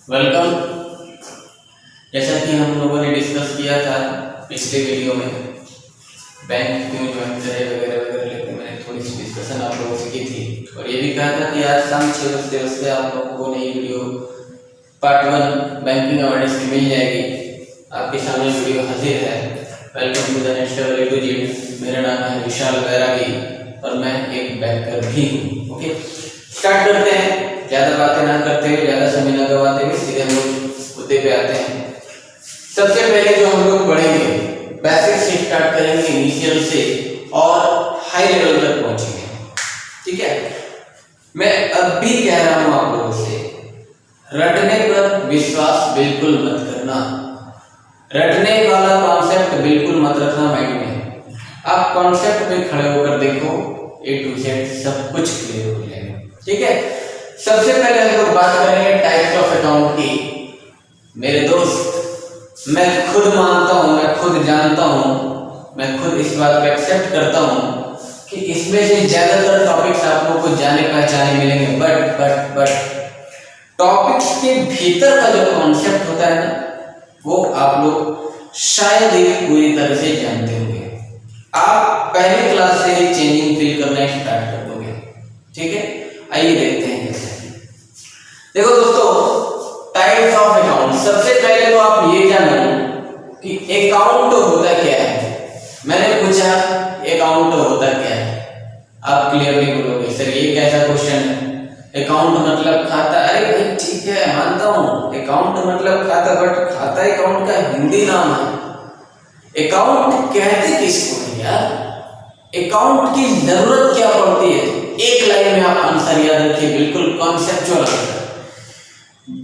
Welcome. जैसा कि हम लोगों ने डिस्कस किया था पिछले वीडियो में बैंक क्यों ज्वाइन करें वगैरह वगैरह, लेकिन मैंने थोड़ी सी डिस्कशन आप लोगों से की थी और ये भी कहा था कि आज शाम 6 बजे आप लोगों को नई वीडियो पार्ट 1 बैंकिंग अवेयरनेस की मिल जाएगी। आपके सामने वीडियो हाजिर है। Welcome to the next level A to Z. मेरा नाम है विशाल बैरागी और मैं एक बैंकर भी हूँ। ओके, स्टार्ट करते हैं। ज़्यादा बातें ना करते हुए, ज़्यादा समय ना गवाते हुए सीधे हम लोग मुद्दे पे आते हैं। सबसे पहले जो हम लोग पढ़ेंगे बेसिक से स्टार्ट करेंगे, इनिशियल से और हाई लेवल तक पहुंचेंगे। ठीक है, मैं अब भी कह रहा हूं आप लोगों से, रटने पर विश्वास बिल्कुल मत करना। रटने वाला कॉन्सेप्ट बिल्कुल मत रखना माइंड में। आप कॉन्सेप्ट पे खड़े होकर देखो, ए टू जेड सब कुछ क्लियर हो जाएगा। ठीक है, सबसे पहले हम लोग बात करेंगे टाइप्स ऑफ अकाउंट की। मेरे दोस्त, मैं खुद मानता हूं, मैं खुद जानता हूं, मैं खुद इस बात को एक्सेप्ट करता हूं कि इसमें से ज्यादातर टॉपिक्स आप लोगों को जाने पहचाने मिलेंगे, बट टॉपिक्स के भीतर का जो कॉन्सेप्ट होता है ना, वो आप लोग शायद ही पूरी तरह से जानते होंगे। आप पहली क्लास से ही चेंजिंग फील करना स्टार्ट कर दोगे। ठीक है, आइए देखते हैं कैसे। देखो दोस्तों, टाइप्स ऑफ अकाउंट। सबसे पहले तो आप ये जानो कि अकाउंट होता क्या है। मैंने पूछा अकाउंट होता क्या है, आप क्लियरली बोलोगे सर ये कैसा क्वेश्चन है, अकाउंट मतलब खाता। अरे भाई ठीक है, मानता हूं अकाउंट मतलब खाता, बट खाता अकाउंट का हिंदी नाम है। अकाउंट कहते किसको है यार, अकाउंट की जरूरत क्या पड़ती है। एक लाइन में आप आंसर याद रखिए, बिल्कुल कॉन्सेप्चुअल आंसर।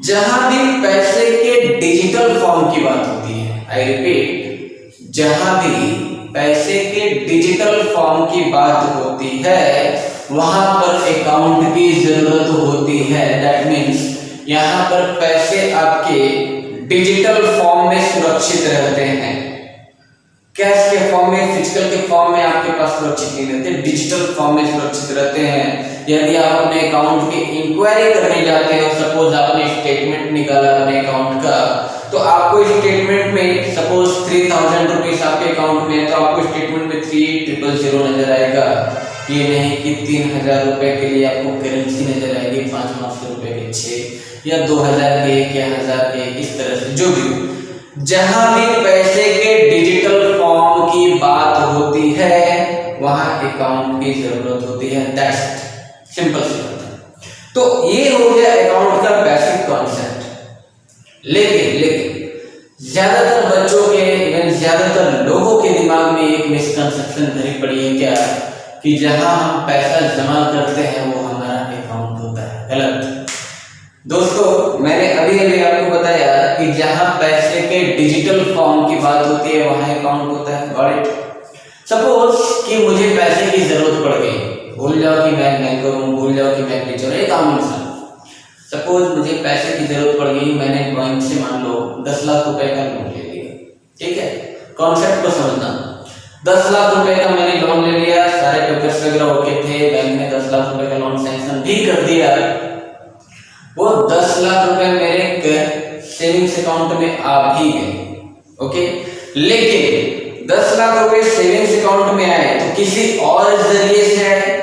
जहां भी पैसे के डिजिटल फॉर्म की बात होती है, आई रिपीट, जहां भी पैसे के डिजिटल फॉर्म की बात होती है वहां पर अकाउंट की जरूरत होती है। दैट मीन्स यहां पर पैसे आपके डिजिटल फॉर्म में सुरक्षित रहते हैं। कैश के फॉर्म में, फिजिकल के फॉर्म में आपके पास सुरक्षित नहीं रहते, डिजिटल फॉर्म में सुरक्षित रहते हैं। यदि आप अपने अकाउंट की इंक्वायरी करने जाते हो, सपोज आपने स्टेटमेंट निकाला अपने अकाउंट का, तो आपको स्टेटमेंट में सपोज 3000 रुपीज आपके अकाउंट में है, तो आपको स्टेटमेंट में 3000 नजर आएगा। ये नहीं कि 3000 रुपए के लिए आपको करेंसी नजर आएगी 500 रुपए के 6 या 2000 के 1 या 1000 के, इस तरह से जो भी। जहां भी पैसे के डिजिटल फॉर्म की बात होती है वहां अकाउंट की जरूरत होती है। दैट्स सिंपल सी बात है। तो ये हो गया अकाउंट का बेसिक कॉन्सेप्ट। लेकिन ज्यादातर बच्चों के, इवन ज्यादातर लोगों के दिमाग में एक मिसकंसेप्शन भरी पड़ी है क्या, कि जहां हम पैसा जमा करते हैं वो हमारा अकाउंट होता है। गलत दोस्तों, मैंने अभी आपको बताया कि जहां पैसे के डिजिटल फॉर्म की बात होती है वहां अकाउंट होता है। Got it. सपोज कि मुझे पैसे की जरूरत पड़ गई, भूल जाओ कि मैं बैंकर हूं, भूल जाओ कि मैं टीचर हूं, एक आम इंसान। सपोज मुझे पैसे की जरूरत पड़ गई, मैंने बैंक से मान लो 10 लाख रुपए का लोन ले लिया। ठीक है, कॉन्सेप्ट को समझना। 10 लाख रुपए का मैंने लोन ले लिया, सारे पेपर्स वगैरह ओके थे, बैंक ने 10 लाख रुपए का लोन सैंक्शन भी कर दिया। वो 10 लाख रुपए मेरे सेविंग्स अकाउंट में आ भी गए। ओके, लेकिन 10 लाख रुपए सेविंग्स अकाउंट में आए तो किसी और जरिए से आए।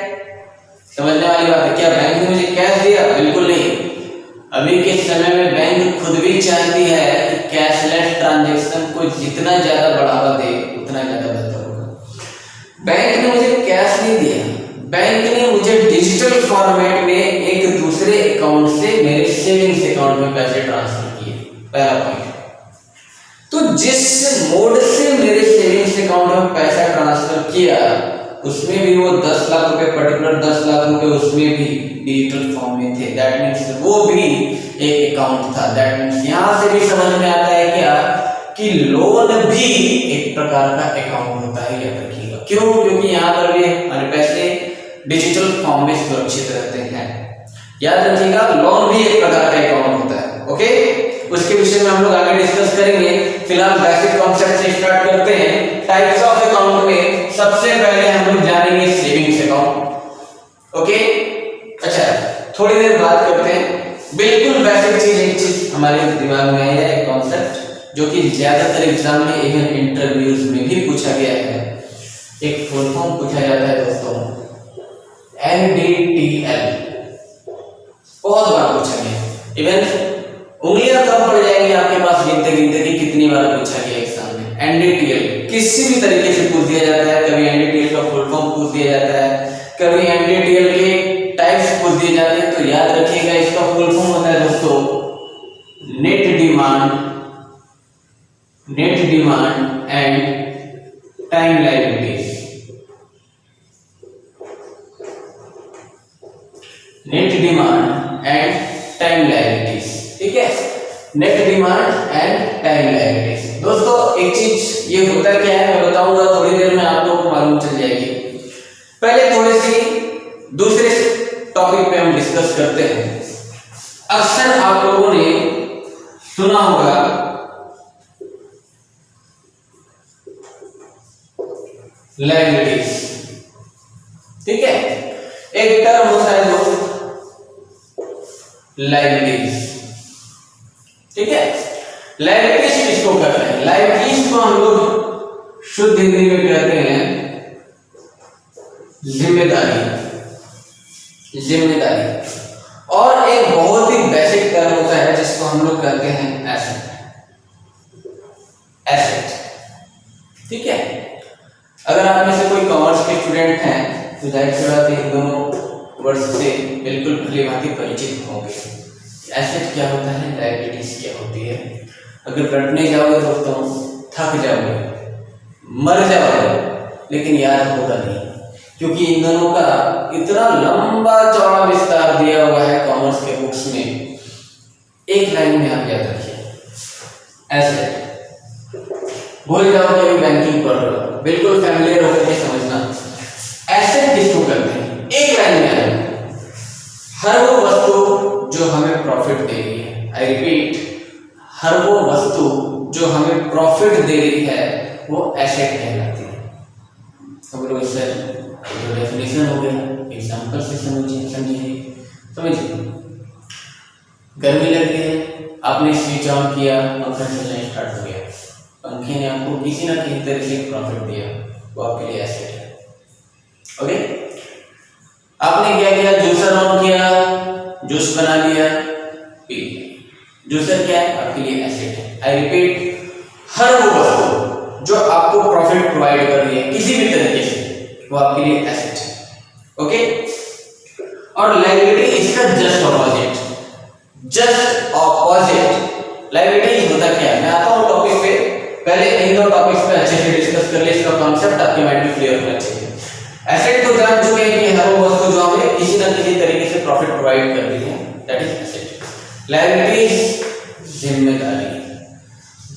समझने वाली बात है। क्या बैंक ने मुझे कैश दिया? बिल्कुल नहीं। अभी के समय में बैंक खुद भी चाहती है कि कैशलेस ट्रांजैक्शन को जितना ज्यादा बढ़ावा दे उतना ज्यादा बेहतर होगा। बैंक ने मुझे कैश नहीं दिया, बैंक ने मुझे डिजिटल फॉर्मेट में एक दूसरे अकाउंट से मेरे सेविंग्स अकाउंट में पैसे ट्रांसफर किए। पहला पॉइंट। तो जिस मोड से मेरे सेविंग्स अकाउंट में पैसा ट्रांसफर किया उसमें भी वो 10 लाख रुपए, पर्टिकुलर 10 लाख रुपए उसमें भी डिजिटल फॉर्म में थे। दैट मीन्स वो भी एक अकाउंट था। दैट मीन्स यहां से भी समझ में आता है क्या कि लोन भी एक प्रकार का अकाउंट होता है। याद रखिएगा। क्यों? क्योंकि यहाँ पर भी हमारे पैसे डिजिटल फॉर्म में सुरक्षित रहते हैं। याद रखिएगा, लोन भी एक प्रकार का अकाउंट होता है। ओके, उसके विषय में हम लोग आगे डिस्कस करेंगे। फिलहाल बेसिक कॉन्सेप्ट से स्टार्ट करते हैं। टाइप्स ऑफ अकाउंट में सबसे पहले हम लोग जानेंगे सेविंग्स अकाउंट। ओके, अच्छा थोड़ी देर बात करते हैं। बिल्कुल बेसिक चीज एक चीज हमारे दिमाग में आया एक कॉन्सेप्ट जो कि ज्यादातर एग्जाम में इवन इंटरव्यूज में भी पूछा गया है। एक फुल फॉर्म पूछा जाता है दोस्तों, NDTL, बहुत बार पूछा गया। इवन उंगलियां कम पड़ जाएंगी आपके पास गिनते गिनते कि कितनी बार पूछा गया एग्जाम में। NDTL किसी भी तरीके से पूछ दिया जाता है, कभी NDTL का फुल फॉर्म पूछ दिया जाता है, कभी NDTL के टाइप्स पूछ दिए जाते हैं। तो याद रखिएगा इसका फुल फॉर्म होता है दोस्तों net demand and time liabilities. Net demand and time liabilities, ठीक है, net demand and time liabilities. दोस्तों एक चीज ये होता क्या है मैं बताऊंगा थोड़ी देर में, आप लोगों को मालूम चल जाएगी। पहले थोड़ी सी दूसरे टॉपिक पे हम डिस्कस करते हैं। अक्सर आप लोगों ने सुना होगा लायबिलिटीज, ठीक है, एक टर्म होता है दोस्त लायबिलिटीज, ठीक है। लायबिलिटीज किसको कहते हैं? लायबिलिटीज को हम लोग शुद्ध हिंदी में कहते हैं जिम्मेदारी। और एक बहुत ही बेसिक टर्म होता है जिसको हम लोग कहते हैं एसेट, ठीक है। अगर आप में से कोई कॉमर्स के स्टूडेंट हैं तो जाहिर सी बात है इन दोनों वर्ड से बिल्कुल भली भांति परिचित होंगे। एसेट क्या होता है, लायबिलिटीज क्या होती है। अगर रटने जाओगे दोस्तों थक जाओगे, मर जाओगे, लेकिन याद होगा नहीं, क्योंकि इन दोनों का इतना लंबा चौड़ा विस्तार दिया हुआ है कॉमर्स के बुक्स में। एक लाइन में आप याद रखिए एसेट। भूल जाओ कि अभी बैंकिंग पढ़ रहे हो, बिल्कुल फैमिलियर होकर के समझना। एसेट किसको कहते हैं? एक लाइन में याद रखिए, हर वो वस्तु जो हमें प्रॉफिट दे रही है। आई रिपीट, हर वो वस्तु जो हमें प्रॉफिट दे रही है वो एसेट कहलाती है। हम लोग इससे जो डेफिनेशन हो गया एग्जांपल से समझिए। गर्मी लग रही है, आपने स्विच ऑन किया, पंखा चलना स्टार्ट हो गया, पंखे ने आपको किसी ना किसी तरह से प्रॉफिट दिया, वो आपके लिए एसेट है। ओके, आपने क्या किया, जूसर ऑन किया, जूस बना लिया, पी। जूसर क्या है? आपके लिए एसेट है। आई रिपीट, हर वो वस्तु जो आपको प्रॉफिट प्रोवाइड कर रही है किसी भी तरीके से वो आपके लिए एसेट है। ओके, और लायबिलिटी इसका जस्ट ऑपोजिट। लायबिलिटी होता क्या है? मैं आता हूं टॉपिक पे, पहले इन दो टॉपिक्स पे अच्छे से डिस्कस कर ले, इसका कॉन्सेप्ट आपके माइंड में क्लियर होना चाहिए। एसेट तो जान चुके हैं कि हर वो वस्तु जो हमें किसी ना किसी तरीके से प्रॉफिट प्रोवाइड कर रही है, दैट इज एसेट। लायबिलिटी जिम्मेदारी,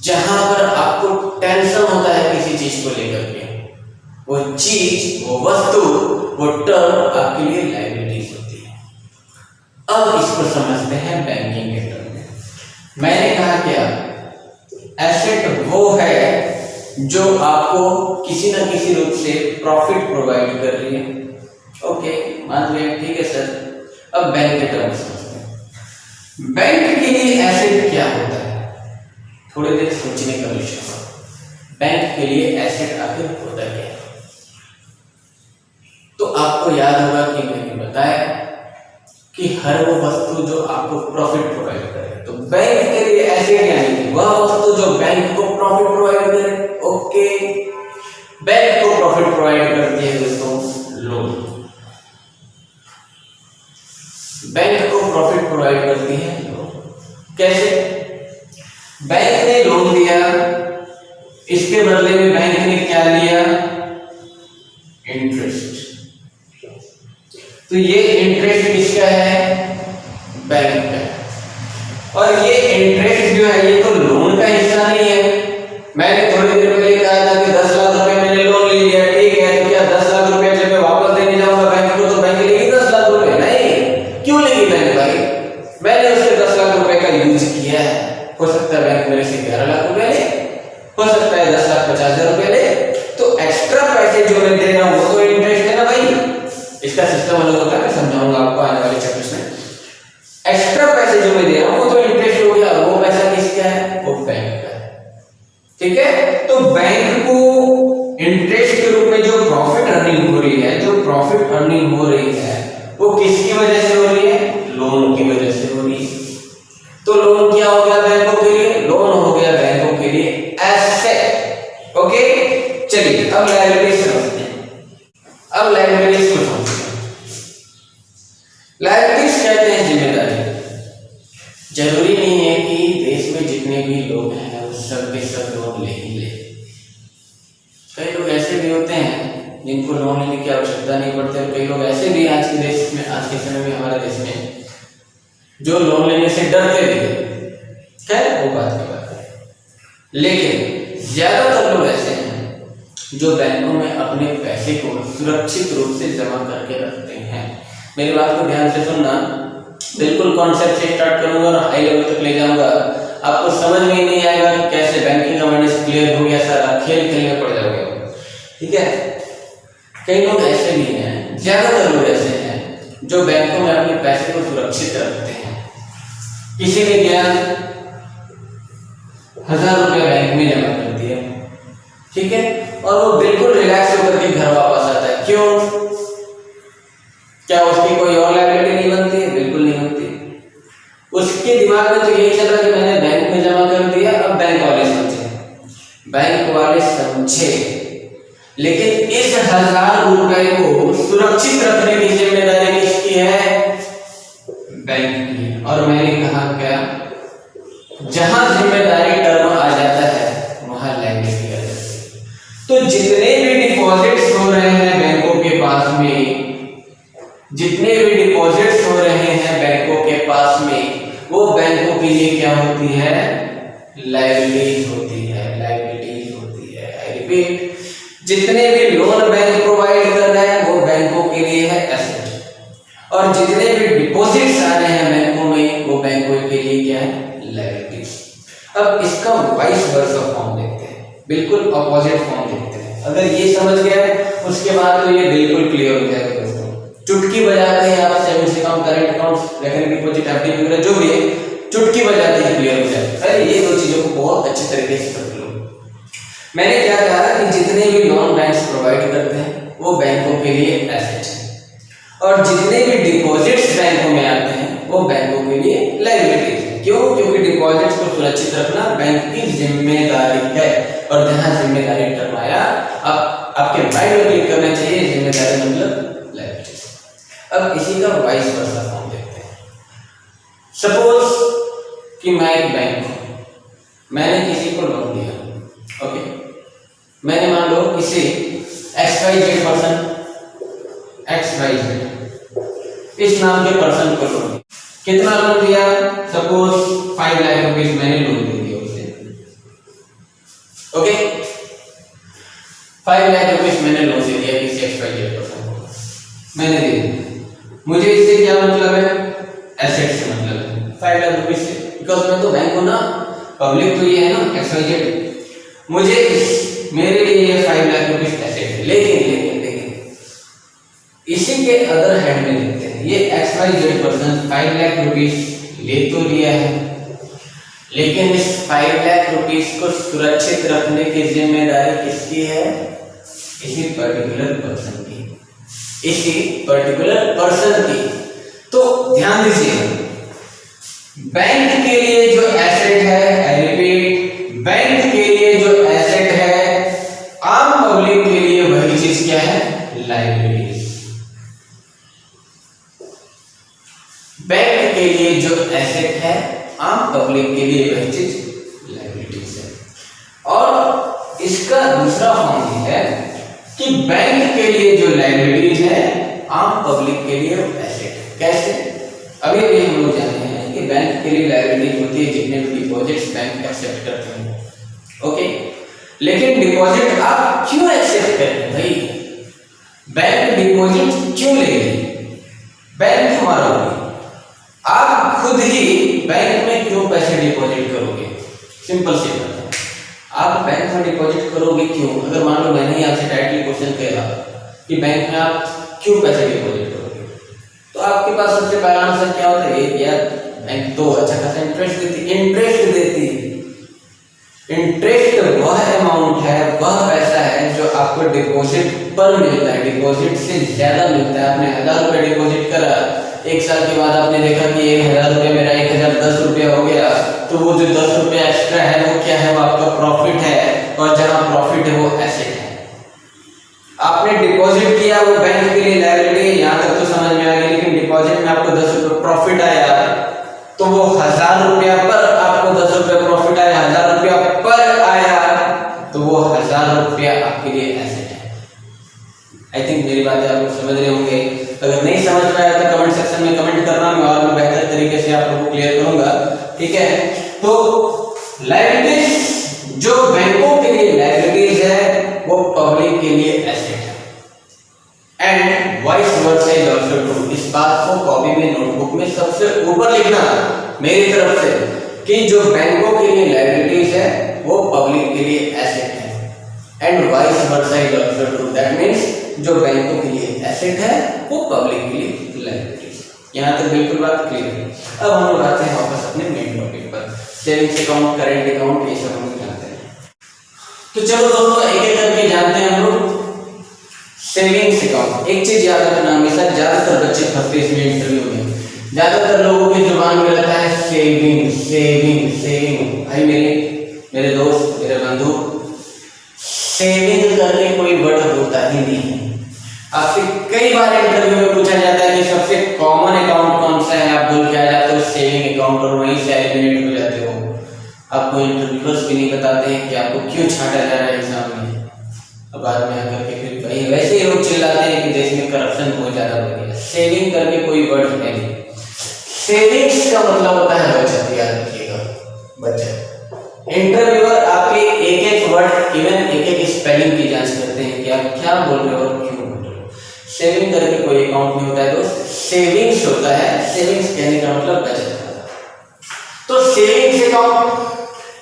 जहां पर आपको टेंशन होता है किसी चीज को लेकर के, वो चीज, वो वस्तु, वो टर्म आपके लिए लायबिलिटीज होती है। अब इसको समझते हैं बैंकिंग के टर्म में। मैंने कहा क्या, एसेट वो है जो आपको किसी ना किसी रूप से प्रॉफिट प्रोवाइड कर रही है। ओके, मान लिया, ठीक है सर। अब बैंक के टर्म समझते हैं। बैंक के लिए एसेट क्या होता है, थोड़ी देर सोचने का विषय है। बैंक के लिए एसेट आखिर होता क्या है? तो आपको याद होगा कि मैंने बताया कि हर वो वस्तु जो आपको प्रॉफिट प्रोवाइड करे, तो बैंक के लिए एसेट यानी कि वह वस्तु जो बैंक को प्रॉफिट प्रोवाइड करे। ओके, बैंक को प्रॉफिट प्रोवाइड करती है दोस्तों लोन। बैंक को प्रॉफिट प्रोवाइड करती है लोन। कैसे? बैंक ने लोन दिया, इसके बदले में बैंक ने क्या लिया? इंटरेस्ट। तो ये इंटरेस्ट किसका है? बैंक का। और ये इंटरेस्ट जो है ये तो लोन का हिस्सा नहीं है। मैंने थोड़ी देर पहले कहा था कि 10 लाख रुपए मैंने लोन ले लिया, ठीक है, तो क्या 10 लाख रुपए जब मैं वापस देने जाऊंगा बैंक को तो बैंक लेगी 10 लाख रुपए? नहीं। क्यों लेगी बैंक भाई? मैंने उसके 10 लाख रुपए का यूज किया है। हो सकता है बैंक मेरे से 11 लाख रुपए ले, हो सकता है 10,50,000 रुपए ले, तो एक्स्ट्रा पैसे जो मैं दे रहा हूं वो तो इंटरेस्ट है ना भाई। इसका सिस्टम अलग होता है, मैं समझाऊंगा आपको आने वाले चैप्टर्स में। एक्स्ट्रा पैसे जो मैं दे रहा हूं वो तो इंटरेस्ट हो गया, वो ठीक है। तो बैंक को इंटरेस्ट के रूप में जो प्रॉफिट अर्निंग हो रही है, वो किसकी वजह से हो रही है? लोन की वजह से हो रही है। तो लोन क्या हो गया बैंकों के लिए? लोन हो गया बैंकों के लिए एसेट। ओके, चलिए अब लायबिलिटीज समझते हैं। अब लायबिलिटीज को समझते हैं। लायबिलिटीज कहते हैं जिम्मेदारी। जरूरी नहीं है कि देश में जितने भी लोग हैं वो सब के सब लोन ले ही ले। कई लोग ऐसे भी होते हैं जिनको लोन लेने की आवश्यकता नहीं पड़ती, और कई लोग ऐसे भी आज के देश में, आज के समय में, हमारे देश में, जो लोन लेने से डरते भी हैं। खैर वो बात की बात है। लेकिन ज्यादातर लोग ऐसे हैं जो बैंकों में अपने पैसे को सुरक्षित रूप से जमा करके रखते हैं। मेरी बात को ध्यान से सुनना, बिल्कुल कॉन्सेप्ट से स्टार्ट करूंगा और हाई लेवल तक ले जाऊंगा। आपको समझ में ही नहीं आएगा कि कैसे बैंकिंग अवेयरनेस क्लियर हो गया, सारा खेल खेलने पड़ जाओगे। ठीक है। कई लोग ऐसे भी हैं, ज्यादातर लोग ऐसे हैं जो बैंकों में अपने पैसे को सुरक्षित रखते हैं। किसी ने गया 1000 रुपया बैंक में जमा कर दिया, ठीक है, और वो बिल्कुल रिलैक्स होकर के घर वापस आता है। क्यों? क्या उसकी कोई और लायबिलिटी नहीं बनती है? बिल्कुल नहीं बनती। उसके दिमाग में तो यही चल रहा है कि मैंने बैंक में जमा कर दिया, अब बैंक वाले समझे। लेकिन इस 1000 रुपए को सुरक्षित रखने की जिम्मेदारी किसकी है? बैंक की। और मैंने कहा क्या, जहां जिम्मेदारी टर्म आ जाता है वहां लायबिलिटी आ जाती है। तो जितने भी डिपॉजिट्स हो रहे हैं बैंकों के पास में, वो बैंकों के लिए क्या होती है? लायबिलिटीज होती है। आई रिपीट, जितने भी लोन बैंक प्रोवाइड कर रहा है वो बैंकों के लिए है एसेट, और जितने भी डिपॉजिट्स आ रहे हैं बैंकों में वो बैंकों के लिए क्या है? लायबिलिटीज। अब इसका वाइस वर्सा फॉर्म देखते हैं, बिल्कुल अपोजिट फॉर्म देखते हैं। अगर ये समझ गया उसके बाद तो ये बिल्कुल क्लियर हो जाएगा दोस्तों। चुटकी बजाते हैं आप savings account, current account, recurring deposit, FD वगैरह जो भी है, चुटकी बजाते ही क्लियर हो जाएगा। अरे ये दो चीजों को बहुत अच्छी तरीके से समझ लो। मैंने क्या कहा कि जितने भी लोन बैंक्स प्रोवाइड करते हैं वो बैंकों के लिए एसेट है, और जितने भी डिपॉजिट्स बैंकों में आते हैं वो बैंकों के लिए लायबिलिटीज है। क्यों? क्योंकि डिपॉजिट्स को सुरक्षित रखना बैंक की जिम्मेदारी है, और जहां जिम्मेदारी टर्म आया, अब आपके माइंड में क्लिक करना चाहिए, जिम्मेदारी मतलब लायबिलिटीज। अब इसी का वाइस वर्सा फॉर्म देखते हैं। सपोज कि मैं एक बैंक हूं, मैंने किसी को लोन दिया, ओके, मैंने मान लो किसी XYZ पर्सन, XYZ इस नाम के पर्सन को लोन दिया। कितना लोन दिया? सपोज 5 लाख रुपीस मैंने लोन दे दिया उसे, ओके, 5 लाख रुपीस मैंने लोन दे दिया किसी XYZ पर्सन को, मैंने दे दिया। मुझे इससे क्या मतलब है? एसेट से मतलब है, 5 लाख रुपीस से, बिकॉज मैं तो बैंक हूं ना, पब्लिक तो ये है ना XYZ, मुझे मेरे लिए ये 5 लाख रुपीस एसेट है। लेकिन इसी के अदर हैंड में देखते हैं, ये XYZ पर्सन 5 लाख रुपीस ले तो लिया है, लेकिन इस 5 लाख रुपीस को सुरक्षित रखने की जिम्मेदारी किसकी है? इसी पर्टिकुलर पर्सन की, इसी पर्टिकुलर पर्सन की। तो ध्यान दीजिए, बैंक के लिए जो एसेट है, आई रिपीट, बैंक के लिए जो एसेट है, आम पब्लिक के लिए वही चीज क्या है? लायबिलिटीज। बैंक के लिए जो एसेट है, आम पब्लिक के लिए वही चीज लायबिलिटीज है। और इसका दूसरा फॉर्म ये है कि बैंक के लिए जो लायबिलिटीज है, आम पब्लिक के लिए एसेट है। कैसे? अभी भी हम लोग जानते हैं कि बैंक के लिए लायबिलिटी होती है जितने भी डिपॉजिट्स बैंक एक्सेप्ट करते हैं, ओके, लेकिन डिपॉजिट आप क्यों एक्सेप्ट करें भाई? बैंक डिपॉजिट क्यों लेंगे? बैंक हमारा होगा, आप खुद ही बैंक में क्यों पैसे डिपॉजिट करोगे? सिंपल सी बात है, आप बैंक में डिपॉजिट करोगे क्यों? अगर मान लो मैंने आपसे डायरेक्टली क्वेश्चन किया कि बैंक में आप क्यों पैसे डिपॉजिट करोगे, तो आपके पास सबसे पहला आंसर क्या होता है? यार बैंक तो अच्छा खासा इंटरेस्ट देती। इंटरेस्ट वह पर मिलता है, डिपॉजिट से ज्यादा मिलता है। आपने 1000 रुपये डिपॉजिट करा, एक साल के बाद आपने देखा कि 1000 रुपये मेरा 1010 रुपया हो गया, तो वो जो 10 रुपया एक्स्ट्रा है वो क्या है, वो आपका प्रॉफिट है, और जहां प्रॉफिट है वो एसेट है। आपने डिपॉजिट किया, वो बैंक के लिए लायबिलिटी है, यहाँ तक तो समझ में आ गया। लेकिन डिपॉजिट में आपको 10 रुपये प्रॉफिट आया, तो वो 1000 रुपया पर आपको 10 रुपये प्रॉफिट आया, 1000 रुपया पर आया, तो वो 1000 रुपया आपके लिए एसेट है। आई थिंक मेरी बातें आप लोग समझ रहे होंगे। अगर नहीं समझ में आया तो कमेंट सेक्शन में कमेंट करना, मैं और भी बेहतर तरीके से आप लोगों को क्लियर करूंगा, ठीक है। तो लायबिलिटीज जो बैंकों के लिए लायबिलिटीज है वो पब्लिक के लिए एसेट है, and vice versa is also true. इस बात को कॉपी में नोटबुक में सबसे ऊपर लिखना मेरी तरफ से कि जो बैंकों के लिए लायबिलिटीज है वो पब्लिक के लिए एसेट है, and vice versa is also true. That means जो बैंकों के लिए एसेट है वो पब्लिक के लिए लायबिलिटीज। यहाँ तक बिल्कुल बात क्लियर है। अब हम लोग आते हैं वापस अपने मेन टॉपिक पर, सेविंग्स अकाउंट, करेंट अकाउंट, ये सब हम लोग जानते हैं। तो चलो दोस्तों एक एक करके जानते हैं हम लोग सेविंग्स अकाउंट। एक चीज याद रखना हमेशा, ज्यादातर बच्चे फंसते इसमें इंटरव्यू में, ज्यादातर लोगों की जुबान में रहता है सेविंग सेविंग सेविंग। भाई मेरे दोस्त, मेरे बंधु, सेविंग करके कोई वर्ड होता ही नहीं है। आपसे कई बार इंटरव्यू में पूछा जाता है कि सबसे कॉमन अकाउंट कौन सा है, आप बोल के आ जाते हो सेविंग अकाउंट, और वहीं से एलिमिनेट हो जाते हो। आपको इंटरव्यूअर्स भी नहीं बताते हैं कि आपको क्यों छांटा जा रहा है एग्जाम में। अब बाद में आकर के फिर वही वैसे ही लोग चिल्लाते हैं कि देश में करप्शन बहुत ज्यादा बढ़ गया। सेविंग करके कोई वर्ड है नहीं। सेविंग्स का मतलब होता है बचत, याद रखिएगा, बचत। इंटरव्यूअर आपके एक एक वर्ड, इवन एक एक स्पेलिंग की जांच करते हैं कि आप क्या बोल रहे हो और क्यों बोल रहे हो। सेविंग करके कोई अकाउंट नहीं होता है दोस्त, सेविंग्स होता है। सेविंग्स कहने का मतलब बचत का। तो सेविंग्स अकाउंट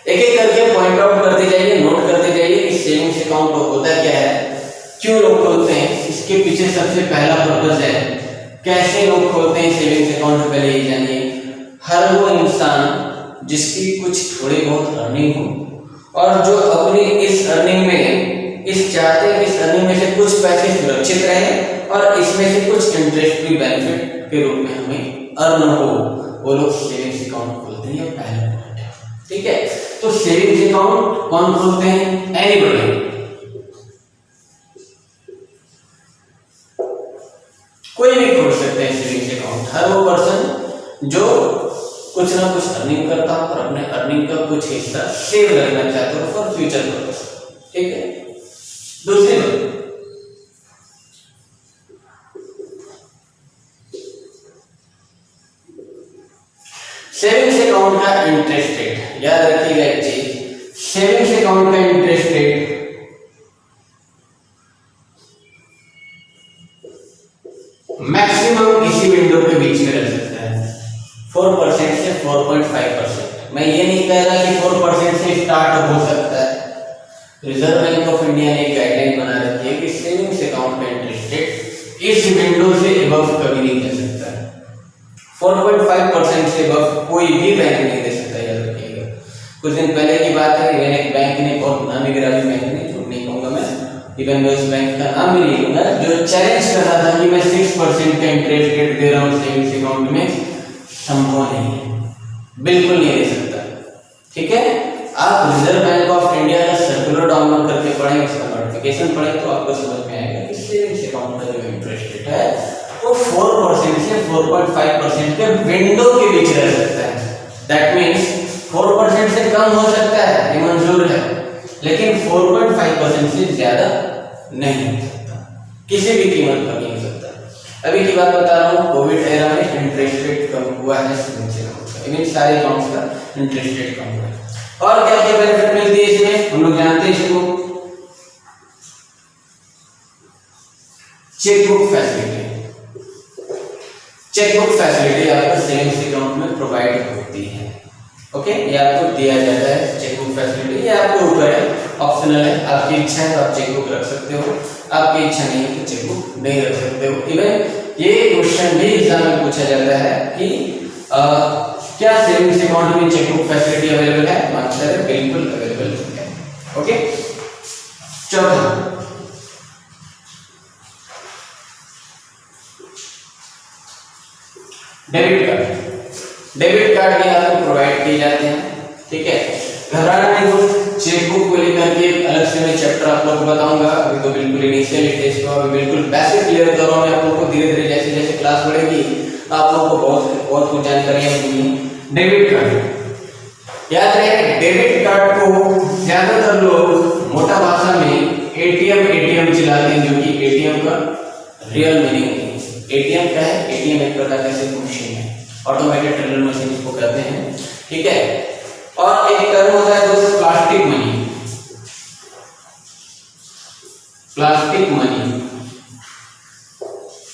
एक एक करके पॉइंट आउट करते जाइए, नोट करते जाइए कि सेविंग्स अकाउंट होता क्या है, क्यों लोग खोलते हैं, इसके पीछे सबसे पहला पर्पस है, कैसे लोग खोलते हैं सेविंग्स अकाउंट, पहले ये जानिए। हर वो इंसान जिसकी कुछ थोड़ी बहुत अर्निंग हो और जो अपनी इस अर्निंग में चाहते हैं इस अर्निंग में से कुछ पैसे सुरक्षित रहे और इसमें से कुछ इंटरेस्ट भी बेनिफिट के रूप में हमें अर्न हो, वो लोग सेविंग्स अकाउंट खोलते हैं। पहला पॉइंट है, ठीक है। तो सेविंग्स अकाउंट कौन खोलते हैं? एनीबॉडी, कोई भी खोल सकते हैं सेविंग्स अकाउंट। हर वो पर्सन जो कुछ ना कुछ अर्निंग करता हो और अपने अर्निंग का कुछ हिस्सा सेव रखना चाहते हो फॉर फ्यूचर पर्पस, ठीक है। दूसरी बात, सेविंग्स अकाउंट का इंटरेस्ट रेट, याद रखिएगा एक चीज, सेविंग्स अकाउंट का इंटरेस्ट रेट मैक्सिमम इसी विंडो के बीच में रह सकता है, 4% से 4.5%। मैं ये नहीं कह रहा कि 4% से स्टार्ट हो सकता है। रिजर्व बैंक ऑफ इंडिया ने एक गाइडलाइन बना रखी है कि सेविंग्स अकाउंट का इंटरेस्ट रेट इस विंडो से अबव कभी नहीं दे सकता है। 4.5% से अबव कोई भी बैंक नहीं दे सकता, याद रखिएगा। कुछ दिन पहले की बात है, इवन एक बैंक ने, बहुत नामी गिरामी बैंक ने, झूठ नहीं कहूंगा मैं, इवन मैं उस बैंक का नाम भी नहीं लूंगा, जो चैलेंज कर रहा था कि मैं 6% का इंटरेस्ट रेट दे रहा हूँ सेविंग्स अकाउंट में, संभव नहीं है, बिल्कुल नहीं दे सकता, ठीक है। आप रिजर्व बैंक ऑफ इंडिया का सर्कुलर डाउनलोड करके पढ़ें, उसका नोटिफिकेशन पढ़ें तो आपको समझ में आएगा कि सेविंग्स अकाउंट का जो इंटरेस्ट रेट है वो 4% से 4.5% के विंडो के बीच रह सकता है। दैट मीन्स 4% से कम हो सकता है, ये मंजूर है, लेकिन 4.5% से ज्यादा नहीं हो सकता, किसी भी कीमत पर नहीं हो सकता। अभी की बात बता रहा हूँ, कोविड एरा में इंटरेस्ट रेट कम हुआ है सेविंग्स अकाउंट का, इवन सारे अकाउंट्स का इंटरेस्ट रेट कम हुआ है। और क्या क्या बेनिफिट मिलती है इसमें, हम लोग जानते हैं इसको, चेकबुक फैसिलिटी। चेकबुक फैसिलिटी आपको सेविंग्स अकाउंट में प्रोवाइड होती है, ओके, ये आपको दिया जाता है चेकबुक फैसिलिटी। ये आपके ऊपर है, ऑप्शनल है, आपकी इच्छा है तो आप चेकबुक रख सकते हो, आपकी इच्छा नहीं है तो चेकबुक नहीं रख सकते हो। इवन ये क्वेश्चन भी एग्जाम में पूछा जाता है कि क्या सेविंग्स अकाउंट में चेकबुक फैसिलिटी अवेलेबल है? आंसर है बिल्कुल अवेलेबल है, ओके। चौथा, डेबिट कार्ड भी आपको प्रोवाइड किए जाते हैं, ठीक है। घबराना नहीं दोस्त, चेकबुक को लेकर के अलग से मैं चैप्टर आप लोगों को बताऊंगा। अभी तो बिल्कुल इनिशियल स्टेज पे, अभी बिल्कुल बेसिक क्लियर कर रहा हूं मैं आप लोगों को। धीरे धीरे जैसे जैसे क्लास बढ़ेगी आप लोगों को बहुत कुछ जानकारियां मिलेंगी। डेबिट कार्ड याद रहे, डेबिट कार्ड को ज्यादातर लोग मोटा भाषा में एटीएम चिल्लाते हैं, जो कि एटीएम का रियल मीनिंग है। एटीएम क्या है? एटीएम एक प्रकार का सिर्फ मशीन है, ऑटोमेटेड टेलर मशीन इसको कहते हैं, ठीक है। और एक टर्म होता है दोस्तों प्लास्टिक मनी,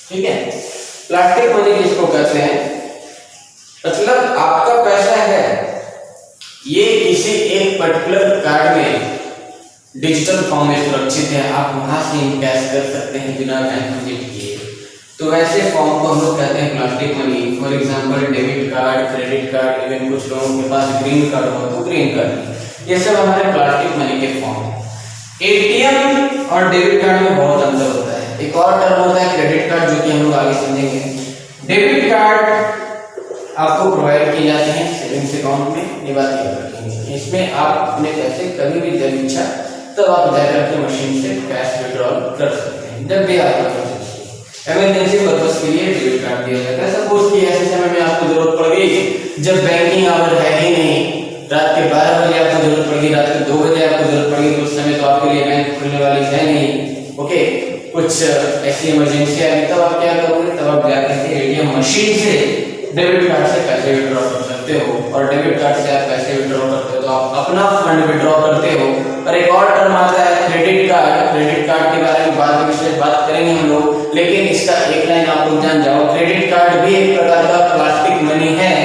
ठीक है। प्लास्टिक मनी किसको कहते हैं? मतलब आपका पैसा है ये किसी एक पर्टिकुलर कार्ड में डिजिटल फॉर्म में सुरक्षित है, आप वहां से कैश कर सकते हैं बिना बैंक विजिट किए। तो वैसे फॉर्म को हम लोग कहते हैं plastic money. For example debit card, credit card, even कुछ लोगों के पास ग्रीन कार्ड हो तो ग्रीन कार्ड, ये सब हमारे प्लास्टिक मनी के फॉर्म है। एटीएम और डेबिट कार्ड में बहुत अंतर होता है। एक और टर्म होता है क्रेडिट कार्ड, जो कि हम लोग आगे समझेंगे। डेबिट कार्ड आपको प्रोवाइड किए जाते हैं सेविंग्स अकाउंट में, ये बात याद रखेंगे। इसमें आप अपने पैसे कभी भी जब इच्छा तब आप जाकर के मशीन से कैश विड्रॉल कर सकते हैं, जब भी आपको इमरजेंसी पर्पस के लिए डेबिट कार्ड दिया जाता है। सपोज कि ऐसे समय में आपको जरूरत पड़ गई जब बैंकिंग आवर है ही नहीं, रात के 12 बजे आपको जरूरत पड़ गई, रात के 2 बजे आपको जरूरत पड़ गई, तो उस समय तो आपके लिए बैंक खुलने वाली है नहीं, ओके। कुछ ऐसी इमरजेंसी आ गई, तब आप क्या करोगे? तब आप जाकर के एटीएम मशीन से डेबिट कार्ड से पैसे विड्रॉ कर सकते हो, और डेबिट कार्ड से आप पैसे विड्रॉ करते हो तो आप अपना फंड विड्रॉ करते हो। और एक और टर्म आता है क्रेडिट कार्ड। क्रेडिट कार्ड के बारे में बाद में विशेष बात करेंगे हम लोग, लेकिन इसका एक लाइन आप लोग जान जाओ, क्रेडिट कार्ड भी एक प्रकार का प्लास्टिक मनी है,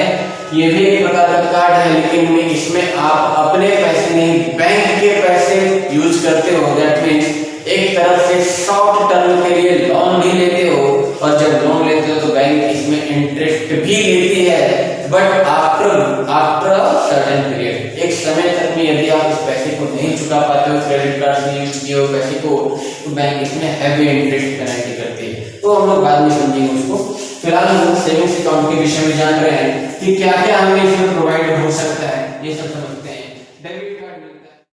ये भी एक प्रकार का कार्ड है, लेकिन इसमें आप अपने पैसे नहीं बैंक के पैसे यूज करते हो। दैट मीन्स एक तरफ से शॉर्ट टर्म के लिए लोन भी लेते हो, और जब लोन लेते हो तो बैंक इसमें इंटरेस्ट भी लेती है, बट आफ्टर सर्टेन पीरियड, एक समय तक में यदि आप इस पैसे को नहीं चुका पाते हो, क्रेडिट कार्ड से यूज किए हुए पैसे को, तो बैंक इसमें हैवी इंटरेस्ट पेनल्टी करती है। तो हम लोग बाद में समझेंगे उसको। फिलहाल हम लोग सेविंग्स अकाउंट के विषय में जान रहे हैं कि क्या क्या हमें इसमें प्रोवाइड हो सकता है, ये सब समझते हैं।